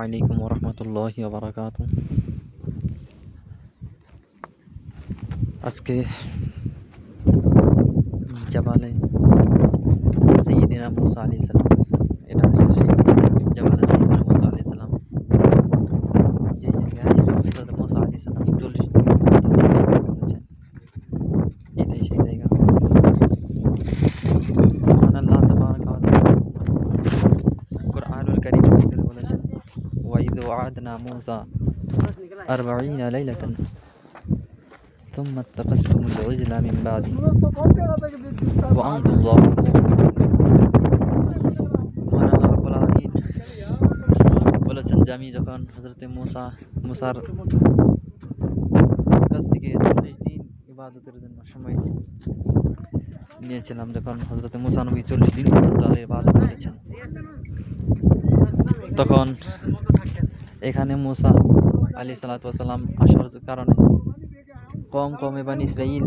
আলাইকুম ওরহমতুল্লাহি ওয়া বারাকাতুহু। আজকে জাবালে সাইয়্যিদিনা মুসা আলাইহিস সালাম, এটা হচ্ছে সেই জাবালে সাইয়্যিদিনা মুসা আলাইহিস সালাম, যে জায়গায় হযরত মুসা আলাইহিস সালাম 40 দিন করেছেন, এটাই সেই জায়গা। মহান আল্লাহ তাবারাকা ওয়া তাআলা কুরআনুল কারীমের ভিতরে বলেছেন, ওয়া ইয ওয়া'আদনা মুসা 40 লাইলাতান ثم اتخذتم العجل من بعده وأنتم ظالمون। মহান আল্লাহ রাব্বুল আলামিন বলেছেন যে আমি যখন হযরতে মুসার কাছ থেকে 40 দিন ইবাদতের জন্য সময় নিয়েছিলাম, যখন হযরতে মুসা নবী 40 দিন পর্যন্ত আল্লাহর ইবাদত করেছেন, তখন এখানে মুসা আলাইহিস সালাতু ওয়াস সালাম আসার কারণে কমে বানি ইসরাইল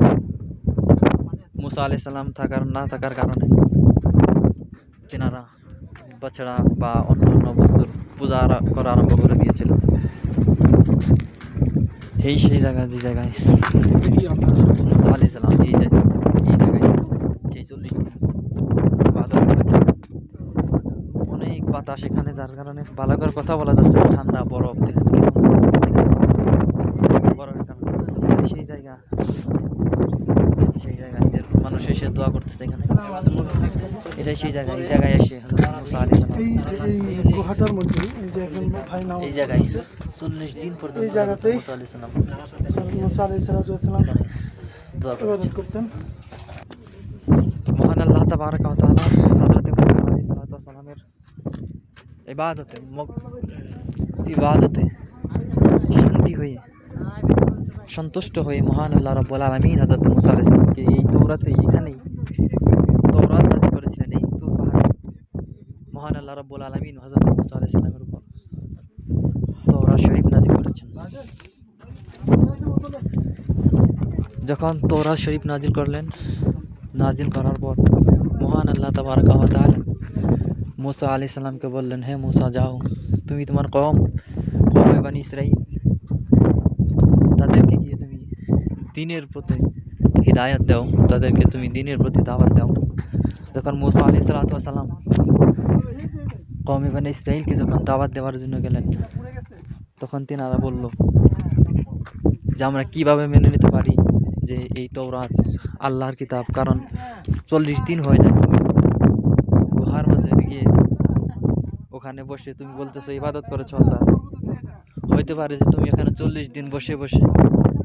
মুসা আলাইহিস সালাম না থাকার কারণে তেনারা বাছড়া বা অন্যান্য বস্তুর পূজা করা আরম্ভ করে দিয়েছিল। সেই জায়গায়, যে জায়গায় মুসা আলাইহিস সালাম এই জায়গায় সেই 40 দিন ইবাদত করেছেন। অনেক বাতাস এখানে, যার কারণে ভালো করে কথা বলা যাচ্ছে না, ঠান্ডা বরফ দেখেন বরফের কারণে সেই জায়গায় যে মানুষ এসে দোয়া করতেছে এখানে, এটাই সেই জায়গা। এই জায়গায় এসে মুসা আলাইহিস সালাম এই গুহাটার মধ্যে এই জায়গায় 40 দিন পর্যন্ত মুসা আলাইহিস সালাম এখানে দোয়া করতেন। মহান আল্লাহ তাবারাকা ওয়া তাআলা হযরত মুসা আলাইহিস সালামের ইবাদতে শান্তি হয়ে সন্তুষ্ট হয়ে মহান আল্লাহ রাব্বুল আলামিন হযরত মুসা আলাইহিস সালামকে এই এখানেই তাওরাত নাযিল করেছিলেন, এই তুর পাহাড়ে। মহান আল্লাহ রাব্বুল আলামিন হযরত মুসা আলাইহিস সালামের উপর তাওরাত শরীফ নাযিল করেছেন। যখন তাওরাত শরীফ নাযিল করার পর মহান আল্লাহ তাবারাকা ওয়া তাআলা মুসা আলাইহিস সালামকে বললেন, হে মুসা, যাও তুমি তোমার কওমে বানি ইসরাইল তাদেরকে গিয়ে তুমি দ্বীনের প্রতি হিদায়াত দাও, তাদেরকে তুমি দ্বীনের প্রতি দাওয়াত দাও। যখন মুসা আলাইহিস সালাম কওমে বানি ইসরাইলকে যখন দাওয়াত দেওয়ার জন্য গেলেন, তখন তিনারা বলল যে আমরা কিভাবে মেনে নিতে পারি যে এই তাওরাত আল্লাহর কিতাব, কারণ 40 দিন হয়ে যায় তুমি গুহার মাঝে গিয়ে ওখানে বসে তুমি বলতেছো ইবাদত করেছো আল্লাহ। হইতে পারে যে তুমি এখানে 40 দিন বসে বসে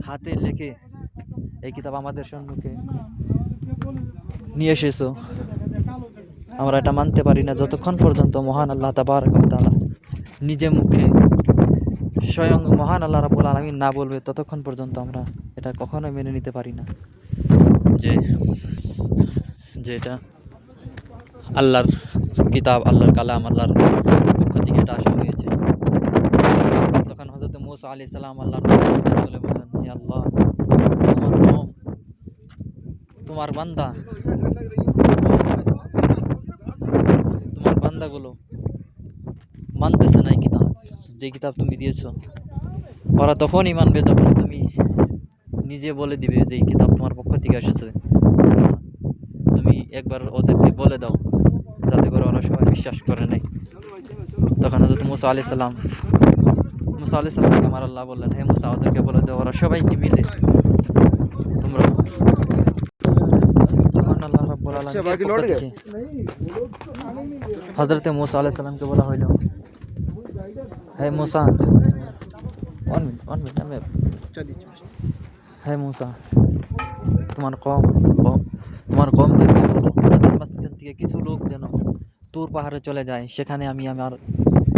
হাতে লেখে এই কিতাব আমাদের সম্মুখে নিয়ে এসেছো, আমরা এটা মানতে পারি না যতক্ষণ পর্যন্ত মহান আল্লাহ তাবারাকা ওয়া তাআলা নিজে মুখে স্বয়ং মহান আল্লাহ রাব্বুল আলামিন না বলবে, ততক্ষণ পর্যন্ত আমরা এটা কখনোই মেনে নিতে পারি না যে এটা আল্লাহর কিতাব, আল্লাহর কালাম, আল্লাহর পক্ষ থেকে এটা আসা হয়েছে। তখন হযরত মুসা আলাইহিস সালাম আল্লাহর দরবারে বললেন, হে আল্লাহ, তোমার বান্দাগুলো মানতেছে না এই কিতাব, যে কিতাব তুমি দিয়েছো। ওরা তখনই মানবে যখন তুমি নিজে বলে দিবে যে এই কিতাব তোমার পক্ষ থেকে এসেছে। তুমি একবার ওদেরকে বলে দাও, যাতে করে ওরা সবাই বিশ্বাস করে নেয়। তখন হযরত মুসা আলাইহিস সালামকে আমার আল্লাহ বললেন, হে মুসা, ওদেরকে বলে দাও, ওরা সবাইকে মিলে তোমরা। তখন আল্লাহ রাব্বুল আলামিন হযরত মুসা আলাইহিস সালামকে বলা হইল, হে মুসা, হে মুসা, তোমার কওমদেরকে বলো তাদের মাঝখান থেকে কিছু লোক যেন তুর পাহাড়ে চলে যায়, সেখানে আমি আমার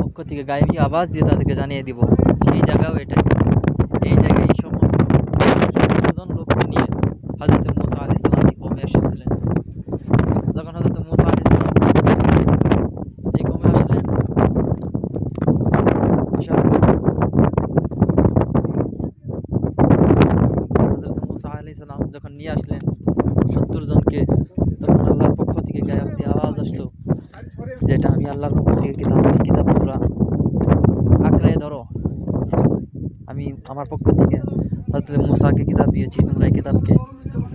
পক্ষ থেকে গায়েবী আওয়াজ দিয়ে তাদেরকে জানিয়ে দিব। সেই জায়গাও এটাই। এই জায়গায় এই সমস্ত 70 জন লোককে নিয়ে হযরত মুসা আলাইহিস সালাম এই কওমে এসেছিলেন। যখন হযরত মুসা আলাইহিস সালাম এই কওমে আসলেন, হযরত মুসা আলাইহিস সালাম যখন নিয়ে আসলেন 70 জনকে, তখন আল্লাহর পক্ষ থেকে গায়েবী আওয়াজ আসলো, যেটা আমি আল্লাহর পক্ষ থেকে কিতাব তোমরা ধরো, আমি আমার পক্ষ থেকে হয়তো মুসাকে কিতাব দিয়েছি, তোমরা এই কিতাবকে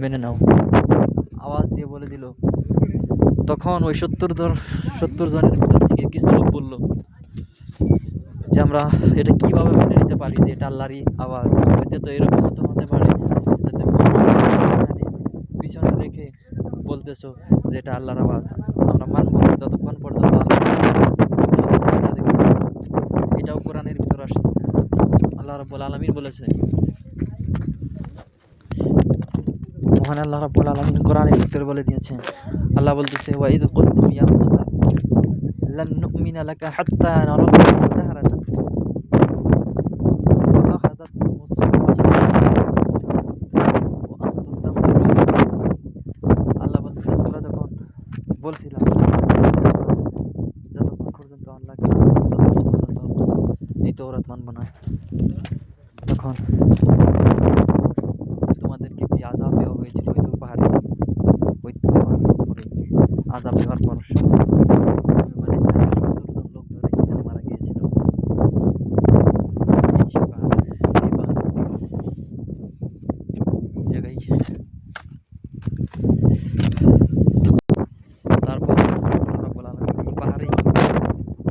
মেনে নাও। আওয়াজ দিয়ে বলে দিল। তখন ওই 70 জনের ভিতর থেকে কিছু লোক বলল যে আমরা এটা কিভাবে মেনে নিতে পারি যে এটা আল্লাহরই আওয়াজ, হয়তো তো এরকম হতে পারে যে তুমি এখানে পিছনে রেখে বলতেছো যে এটা আল্লাহর আওয়াজ। আমরা মানব না যতক্ষণ পর্যন্ত আল্লাহ শাসন করে না দেখবে। এটাও কোরআনের ভিতর আসছে। আল্লাহ রাব্বুল আলামিন বলেছে, মহান আল্লাহ রাব্বুল আলামিন কোরআনের ভিতরে বলে দিয়েছেন, আল্লাহ বলতেছে ওয়া ইয কুলতুম ইয়া মূসা লান নু'মিনা লাকা হাত্তা নারাল্লাহ জাহরাতান ফাআখাযাতকুমুস সাইহাতু ওয়া আনতুম তানজুরুন। আল্লাহ বলতেছে তোমরা যখন বলছিলাম যতক্ষণ পর্যন্ত আল্লাহকে ততক্ষণ পর্যন্ত এই তওরাত মানব না, তখন তোমাদেরকে কি আযাব দেওয়া হয়েছিল ওই তুর পাহাড়ে। ওই তুর পাহাড়ের উপরে আযাব দেওয়ার পর সমস্ত মানে ইসরায়েলের 70 জন লোক ধরে এখানে মারা গিয়েছিল। এই সেই পাহাড়, এই পাহাড়, এই জায়গায়। তারপর আল্লাহ রাব্বুল আলামিন এই পাহাড়েই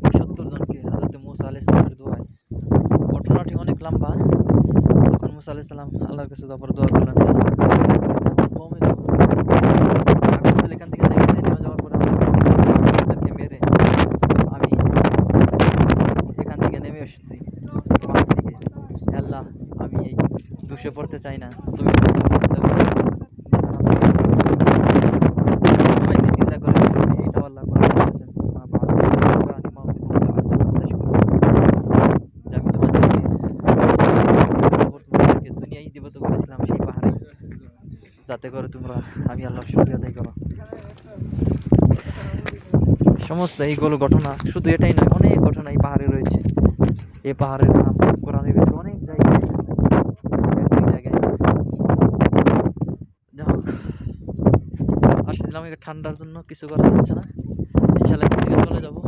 ওই 70 জনকে হযরত মূসা আলাইহিস সালামের দোয়ায়, ঘটনাটি অনেক লম্বা। তখন মূসা আলাইহিস সালাম আল্লাহর কাছে দোয়া করলেন, হে আল্লাহ, আমার কওমে তো আমি তো এখান থেকে নেমে যাওয়ার পরে তাদেরকে মেরে আমি এখান থেকে নেমে এসেছি পাহাড় থেকে। হে আল্লাহ, আমি এই দুষে পড়তে চাই না, তুমি সবাইকে চিন্তা করে দিয়েছি। এটাও আল্লাহ কোরআনে বলেছেন, সুম্মা বা'আথনাকুম মিন বা'দি মাউতিকুম লাআল্লাকুম তাশকুরুন, যে আমি তোমাদেরকে দুনিয়ায় জীবিত করেছিলাম সেই পাহাড়ে, যাতে করে তোমরা আমি আল্লাহর শুকরিয়া আদায় করো। সমস্ত এইগুলো ঘটনা শুধু এটাই নয়, অনেক ঘটনা এই পাহাড়ে রয়েছে। এই পাহাড়ের নাম কোরআনের ভিতরে অনেক জায়গায় এসেছে, এক দুই জায়গায় না। যাই হোক, আসছিলাম ঠান্ডার জন্য কিছু করা যাচ্ছে না, ইনশাল্লাহ এখান থেকে চলে যাবো।